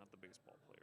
not the baseball player.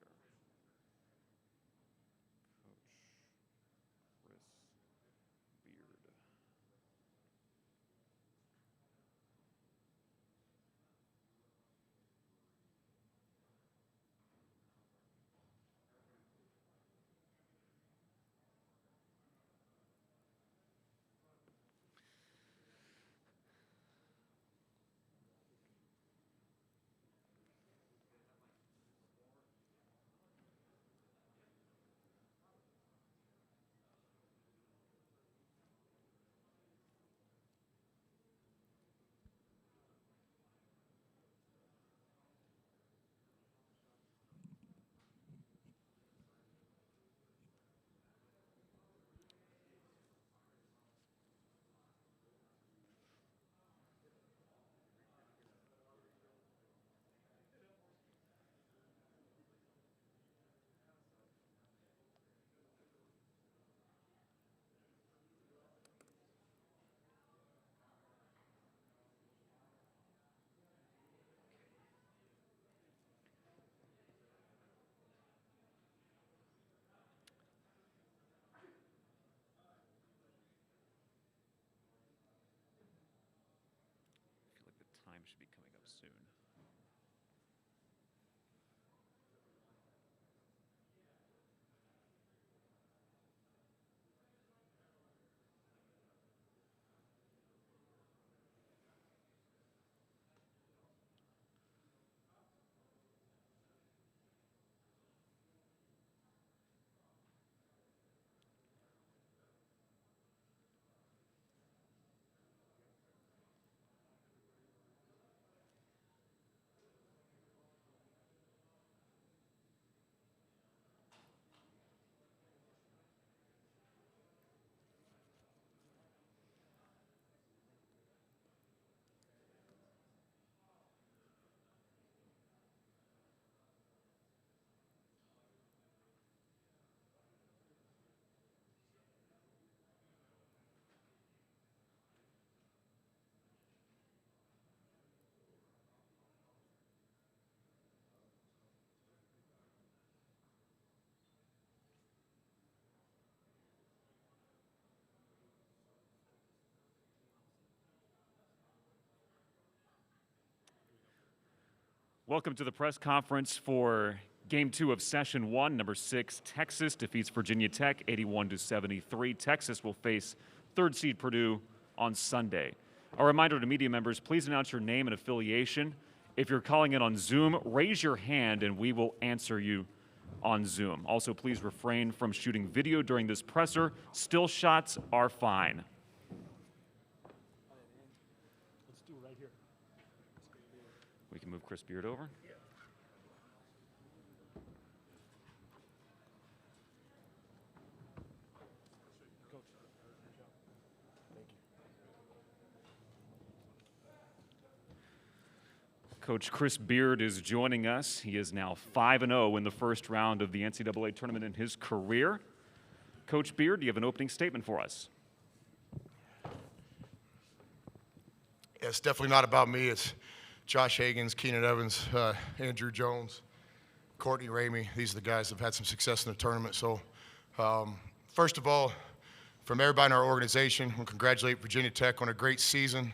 Coach Chris Beard. I feel like the time should be coming up soon. Welcome to the press conference for Game 2 of Session 1. Number 6, Texas defeats Virginia Tech 81-73. Texas will face third seed Purdue on Sunday. A reminder to media members, please announce your name and affiliation. If you're calling in on Zoom, raise your hand and we will answer you on Zoom. Also, please refrain from shooting video during this presser. Still shots are fine. We can move Chris Beard over. Coach Chris Beard is joining us. He is now 5-0 in the first round of the NCAA tournament in his career. Coach Beard, do you have an opening statement for us? Yeah, it's definitely not about me. It's Josh Hagans, Keenan Evans, Andrew Jones, Courtney Ramey. These are the guys that have had some success in the tournament. So first of all, from everybody in our organization, we congratulate Virginia Tech on a great season,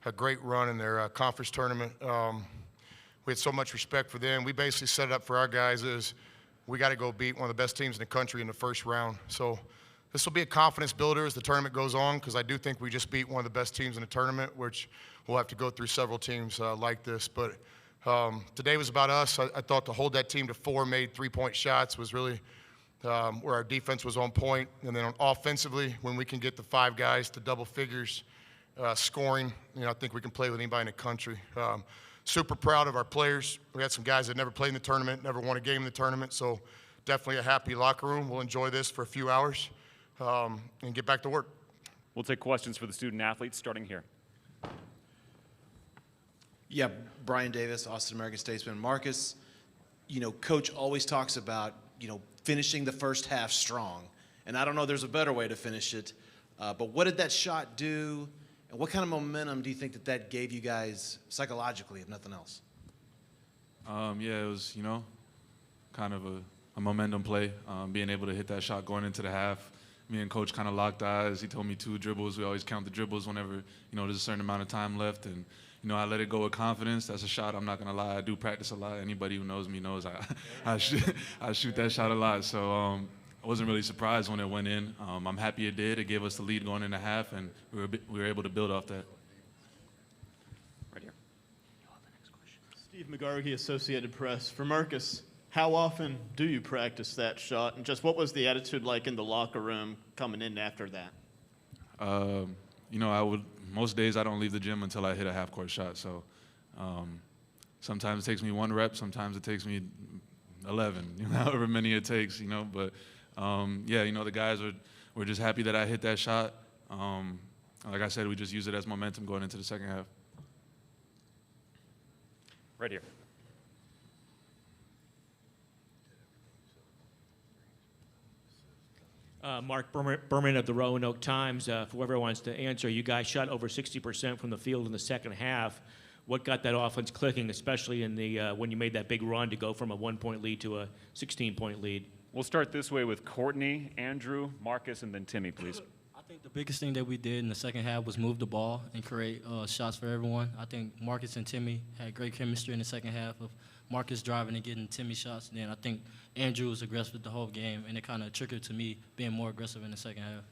a great run in their conference tournament. We had so much respect for them. We basically set it up for our guys as we got to go beat one of the best teams in the country in the first round. So this will be a confidence builder as the tournament goes on, because I do think we just beat one of the best teams in the tournament, which we'll have to go through several teams like this. But today was about us. I thought to hold that team to 4 made three-point shots was really where our defense was on point. And then offensively, when we can get the 5 guys to double figures scoring, I think we can play with anybody in the country. Super proud of our players. We had some guys that never played in the tournament, never won a game in the tournament, so definitely a happy locker room. We'll enjoy this for a few hours and get back to work. We'll take questions for the student athletes starting here. Yeah, Brian Davis, Austin American Statesman. Marcus, Coach always talks about, finishing the first half strong. And I don't know there's a better way to finish it, but what did that shot do? And what kind of momentum do you think that gave you guys psychologically, if nothing else? Yeah, it was, kind of a momentum play, being able to hit that shot going into the half. Me and Coach kind of locked eyes. He told me 2 dribbles. We always count the dribbles whenever, there's a certain amount of time left. And, I let it go with confidence. That's a shot. I'm not going to lie. I do practice a lot. Anybody who knows me knows I shoot that shot a lot. So I wasn't really surprised when it went in. I'm happy it did. It gave us the lead going into half, and we were able to build off that. Right here. Steve McGarvey, Associated Press. For Marcus, how often do you practice that shot? And just what was the attitude like in the locker room coming in after that? Most days I don't leave the gym until I hit a half-court shot. So sometimes it takes me 1 rep, sometimes it takes me 11, however many it takes, But, the guys were just happy that I hit that shot. Like I said, we just use it as momentum going into the second half. Right here. Mark Berman of the Roanoke Times. For whoever wants to answer, you guys shot over 60% from the field in the second half. What got that offense clicking, especially in the when you made that big run to go from a 1-point lead to a 16-point lead? We'll start this way with Courtney, Andrew, Marcus, and then Timmy, please. I think the biggest thing that we did in the second half was move the ball and create shots for everyone. I think Marcus and Timmy had great chemistry in the second half of Marcus driving and getting Timmy shots. And then I think Andrew was aggressive the whole game, and it kind of triggered to me being more aggressive in the second half.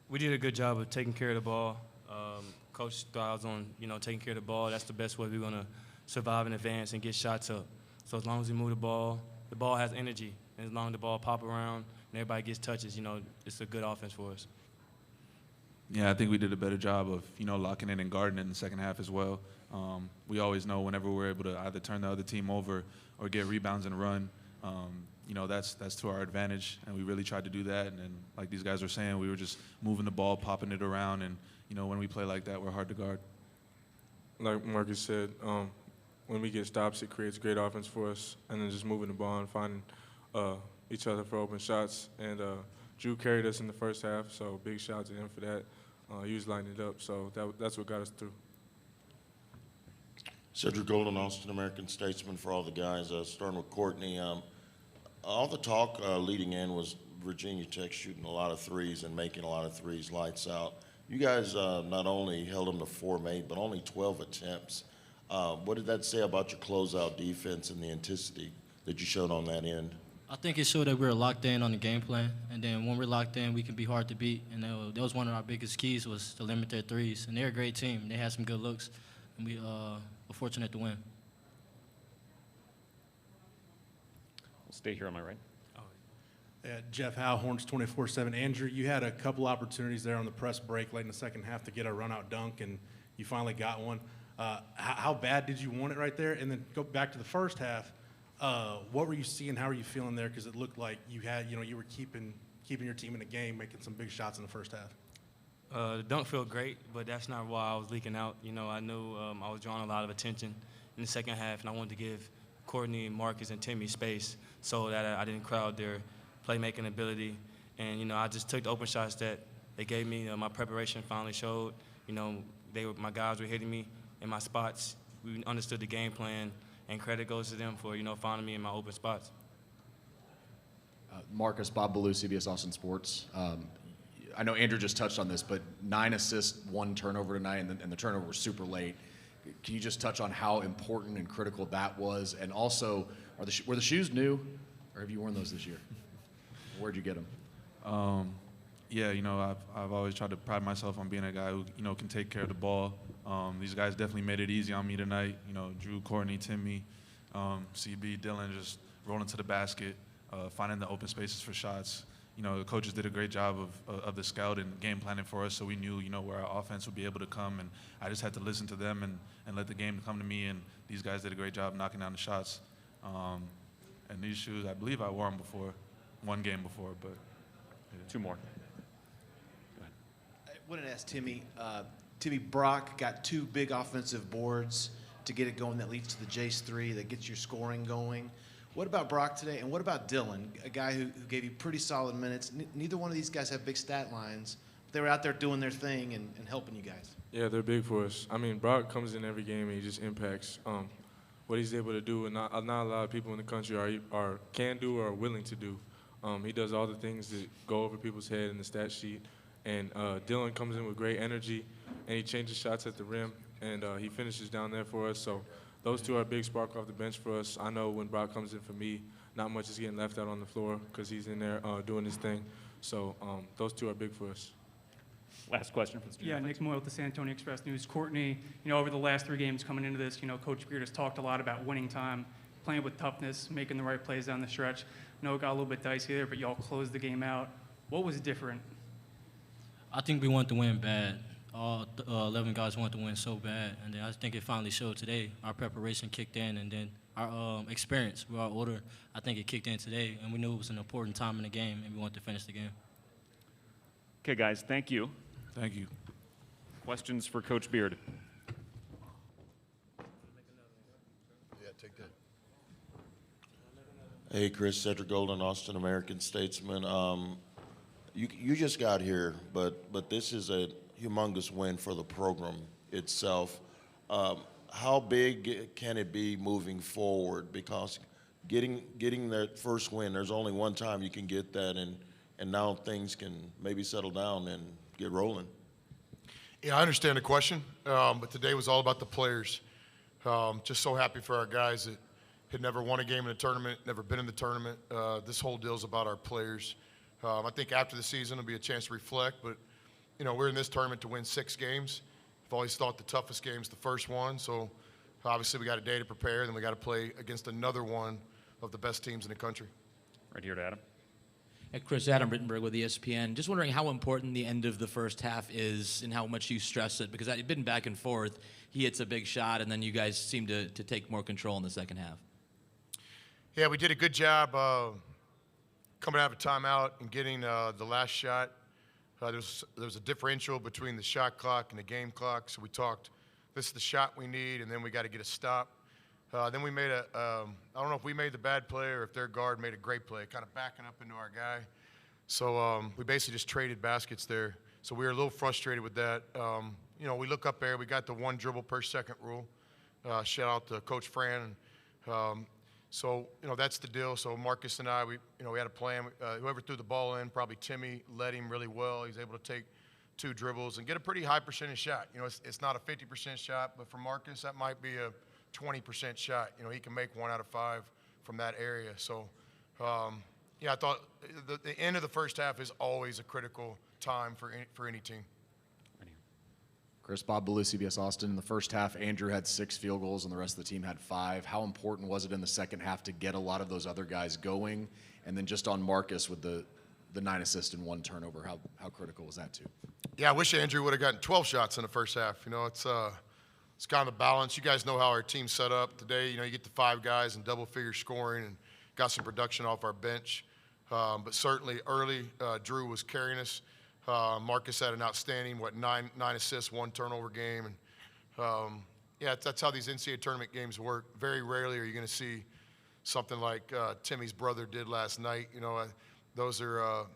We did a good job of taking care of the ball. Coach thrives on, taking care of the ball. That's the best way we're going to survive in advance and get shots up. So as long as we move the ball has energy. And as long as the ball pop around and everybody gets touches, it's a good offense for us. Yeah, I think we did a better job of, locking in and guarding in the second half as well. We always know whenever we're able to either turn the other team over or get rebounds and run, that's to our advantage, and we really tried to do that. And then, like these guys were saying, we were just moving the ball, popping it around, and, when we play like that, we're hard to guard. Like Marcus said, when we get stops, it creates great offense for us, and then just moving the ball and finding each other for open shots. And Drew carried us in the first half, so big shout to him for that. He was lighting it up, so that's what got us through. Cedric Golden, Austin American Statesman, for all the guys. Starting with Courtney, all the talk leading in was Virginia Tech shooting a lot of threes and making a lot of threes, lights out. You guys not only held them to 4 made, but only 12 attempts. What did that say about your closeout defense and the intensity that you showed on that end? I think it showed that we were locked in on the game plan, and then when we're locked in, we can be hard to beat. And that was one of our biggest keys, was to limit their threes. And they're a great team. They had some good looks, and we were fortunate to win. We'll stay here on my right. Jeff Howe, Horns 24/7. Andrew, you had a couple opportunities there on the press break late in the second half to get a run-out dunk, and you finally got one. How bad did you want it right there? And then go back to the first half. What were you seeing? How were you feeling there? Because it looked like you had, you were keeping your team in the game, making some big shots in the first half. The dunk felt great, but that's not why I was leaking out. I knew I was drawing a lot of attention in the second half, and I wanted to give Courtney, Marcus, and Timmy space so that I didn't crowd their playmaking ability. And, I just took the open shots that they gave me. My preparation finally showed. My guys were hitting me in my spots. We understood the game plan, and credit goes to them for, finding me in my open spots. Marcus, Bob Ballou, CBS Austin Sports. I know Andrew just touched on this, but 9 assists, 1 turnover tonight, and the turnover was super late. Can you just touch on how important and critical that was? And also, were the shoes new, or have you worn those this year? Where'd you get them? I've always tried to pride myself on being a guy who, can take care of the ball. These guys definitely made it easy on me tonight. Drew, Courtney, Timmy, CB, Dylan, just rolling to the basket, finding the open spaces for shots. The coaches did a great job of the scout and game planning for us, so we knew, where our offense would be able to come, and I just had to listen to them and let the game come to me, and these guys did a great job knocking down the shots. And these shoes, I believe I wore them before, 1 game before, but yeah. 2 more. I wanted to ask Timmy. Timmy, Brock got 2 big offensive boards to get it going that leads to the Jace 3 that gets your scoring going. What about Brock today, and what about Dylan, a guy who gave you pretty solid minutes? Neither one of these guys have big stat lines, but they were out there doing their thing and helping you guys. Yeah, they're big for us. I mean, Brock comes in every game and he just impacts. what he's able to do, and not a lot of people in the country can do or are willing to do. He does all the things that go over people's head in the stat sheet. And Dylan comes in with great energy, and he changes shots at the rim, and he finishes down there for us. So those two are a big spark off the bench for us. I know when Brock comes in for me, not much is getting left out on the floor because he's in there doing his thing. So those two are big for us. Last question from the student. Yeah, Nick Moyle with the San Antonio Express News. Courtney, over the last 3 games coming into this, Coach Beard has talked a lot about winning time, playing with toughness, making the right plays down the stretch. I know it got a little bit dicey there, but y'all closed the game out. What was different? I think we wanted to win bad. All 11 guys wanted to win so bad, and then I think it finally showed today. Our preparation kicked in, and then our experience with our order, I think it kicked in today, and we knew it was an important time in the game, and we wanted to finish the game. Okay, guys, thank you. Thank you. Questions for Coach Beard? Yeah, take that. Hey, Chris, Cedric Golden, Austin American Statesman. You just got here, but this is a humongous win for the program itself. How big can it be moving forward? Because getting that first win, there's only one time you can get that, and now things can maybe settle down and get rolling. Yeah, I understand the question, but today was all about the players. Just so happy for our guys that had never won a game in a tournament, never been in the tournament. This whole deal is about our players. I think after the season will be a chance to reflect, but we're in this tournament to win 6 games. I've always thought the toughest game's the first one, so obviously we got a day to prepare, then we got to play against another one of the best teams in the country. Right here to Adam. Hey, Chris, Adam Rittenberg with ESPN. Just wondering how important the end of the first half is and how much you stress it, because it's been back and forth. He hits a big shot, and then you guys seem to take more control in the second half. Yeah, we did a good job coming out of a timeout and getting the last shot. There was a differential between the shot clock and the game clock, so we talked, this is the shot we need, and then we got to get a stop. Then we made I don't know if we made the bad play or if their guard made a great play, kind of backing up into our guy. So we basically just traded baskets there. So we were a little frustrated with that. We look up there, we got the 1 dribble per second rule. Shout out to Coach Fran. So that's the deal. So Marcus and I, we had a plan. Whoever threw the ball in, probably Timmy, led him really well. He's able to take 2 dribbles and get a pretty high percentage shot. It's not a 50% shot, but for Marcus, that might be a 20% shot. He can make 1 out of 5 from that area. So, I thought the end of the first half is always a critical time for any team. Chris, Bob Ballou, CBS Austin. In the first half, Andrew had 6 field goals and the rest of the team had 5. How important was it in the second half to get a lot of those other guys going? And then just on Marcus with the 9 assists and 1 turnover, how critical was that too? Yeah, I wish Andrew would have gotten 12 shots in the first half. It's kind of the balance. You guys know how our team's set up today. You get the 5 guys and double-figure scoring and got some production off our bench. But certainly early, Drew was carrying us. Marcus had an outstanding, 9 assists, 1 turnover game. And that's how these NCAA tournament games work. Very rarely are you going to see something like Timmy's brother did last night. Those are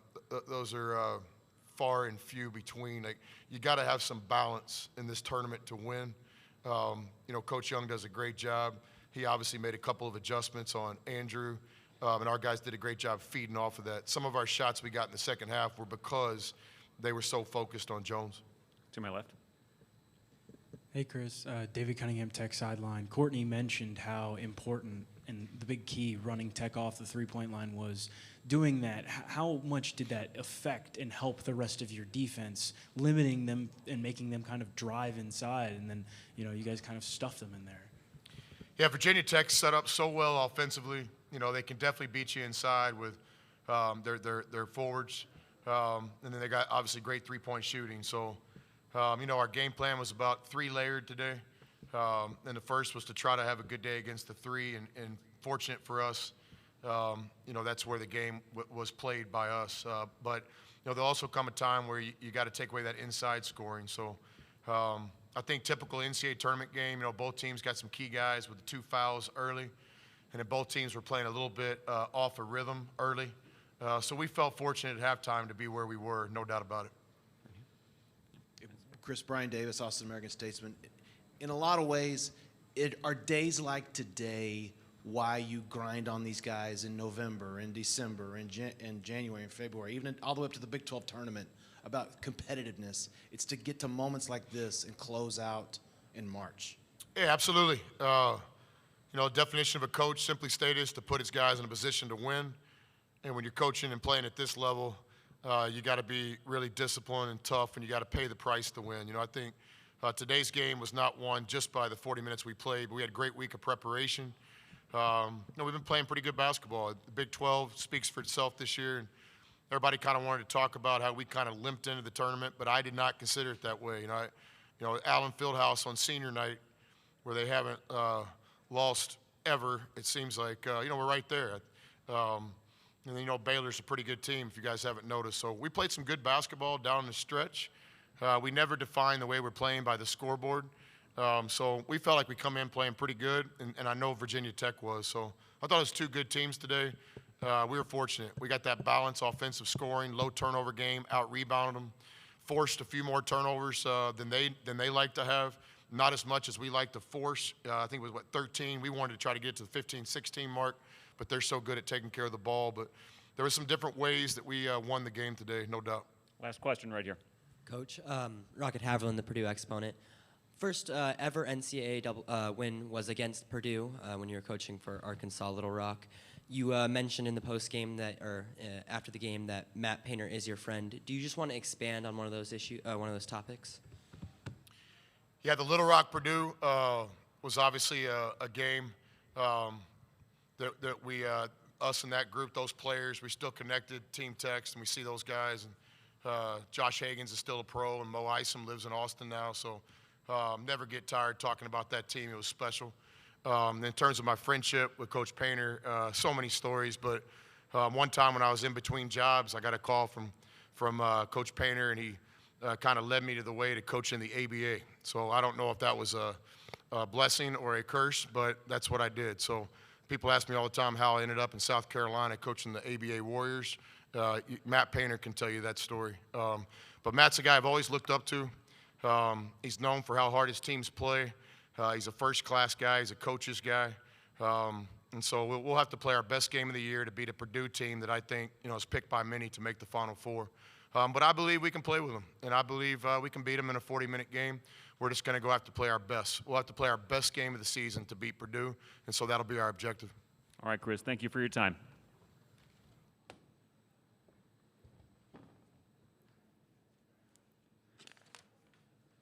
far and few between. You got to have some balance in this tournament to win. Coach Young does a great job. He obviously made a couple of adjustments on Andrew, and our guys did a great job feeding off of that. Some of our shots we got in the second half were because they were so focused on Jones. To my left. Hey, Chris. David Cunningham, Tech sideline. Courtney mentioned how important and the big key running Tech off the three-point line was. Doing that, how much did that affect and help the rest of your defense, limiting them and making them kind of drive inside, and then you guys kind of stuffed them in there? Yeah, Virginia Tech set up so well offensively. They can definitely beat you inside with their forwards, and then they got obviously great three-point shooting. So, our game plan was about 3-layered today. And the first was to try to have a good day against the 3, and fortunate for us. That's where the game was played by us. But there'll also come a time where you got to take away that inside scoring. So I think typical NCAA tournament game, both teams got some key guys with the 2 fouls early, and then both teams were playing a little bit off of rhythm early. So we felt fortunate at halftime to be where we were, no doubt about it. Chris, Brian Davis, Austin American Statesman. In a lot of ways, are days like today why you grind on these guys in November, in December, in January, and February, even all the way up to the Big 12 tournament, about competitiveness? It's to get to moments like this and close out in March. Yeah, absolutely. Definition of a coach, simply stated, is to put his guys in a position to win. And when you're coaching and playing at this level, you got to be really disciplined and tough, and you got to pay the price to win. I think today's game was not won just by the 40 minutes we played, but we had a great week of preparation. We've been playing pretty good basketball. The Big 12 speaks for itself this year, and everybody kind of wanted to talk about how we kind of limped into the tournament, but I did not consider it that way. Allen Fieldhouse on senior night, where they haven't lost ever, it seems like, we're right there. Baylor's a pretty good team, if you guys haven't noticed. So we played some good basketball down the stretch. We never defined the way we're playing by the scoreboard. So we felt like we come in playing pretty good, and I know Virginia Tech was. So I thought it was two good teams today. We were fortunate. We got that balance, offensive scoring, low turnover game, out-rebounded them, forced a few more turnovers than they like to have. Not as much as we like to force. I think it was, 13? We wanted to try to get to the 15, 16 mark, but they're so good at taking care of the ball. But there were some different ways that we won the game today, no doubt. Last question right here. Coach, Rocket Haviland, the Purdue exponent. First ever NCAA win was against Purdue when you were coaching for Arkansas Little Rock. You mentioned in the postgame that, or after the game, that Matt Painter is your friend. Do you just want to expand on one of those topics? Yeah, the Little Rock Purdue was obviously a game that we, us and that group, those players, we still connected, team text, and we see those guys. And Josh Higgins is still a pro, and Mo Isom lives in Austin now. So never get tired talking about that team. It was special. In terms of my friendship with Coach Painter, so many stories. But one time when I was in between jobs, I got a call from Coach Painter, and he kind of led me to the way to coach in the ABA. So I don't know if that was a blessing or a curse, but that's what I did. So people ask me all the time how I ended up in South Carolina coaching the ABA Warriors. Matt Painter can tell you that story. But Matt's a guy I've always looked up to. He's known for how hard his teams play. He's a first-class guy. He's a coach's guy. And so we'll have to play our best game of the year to beat a Purdue team that I think is picked by many to make the Final Four. But I believe we can play with them, and I believe we can beat them in a 40-minute game. We're just going to go have to play our best. We'll have to play our best game of the season to beat Purdue, and so that'll be our objective. All right, Chris, thank you for your time.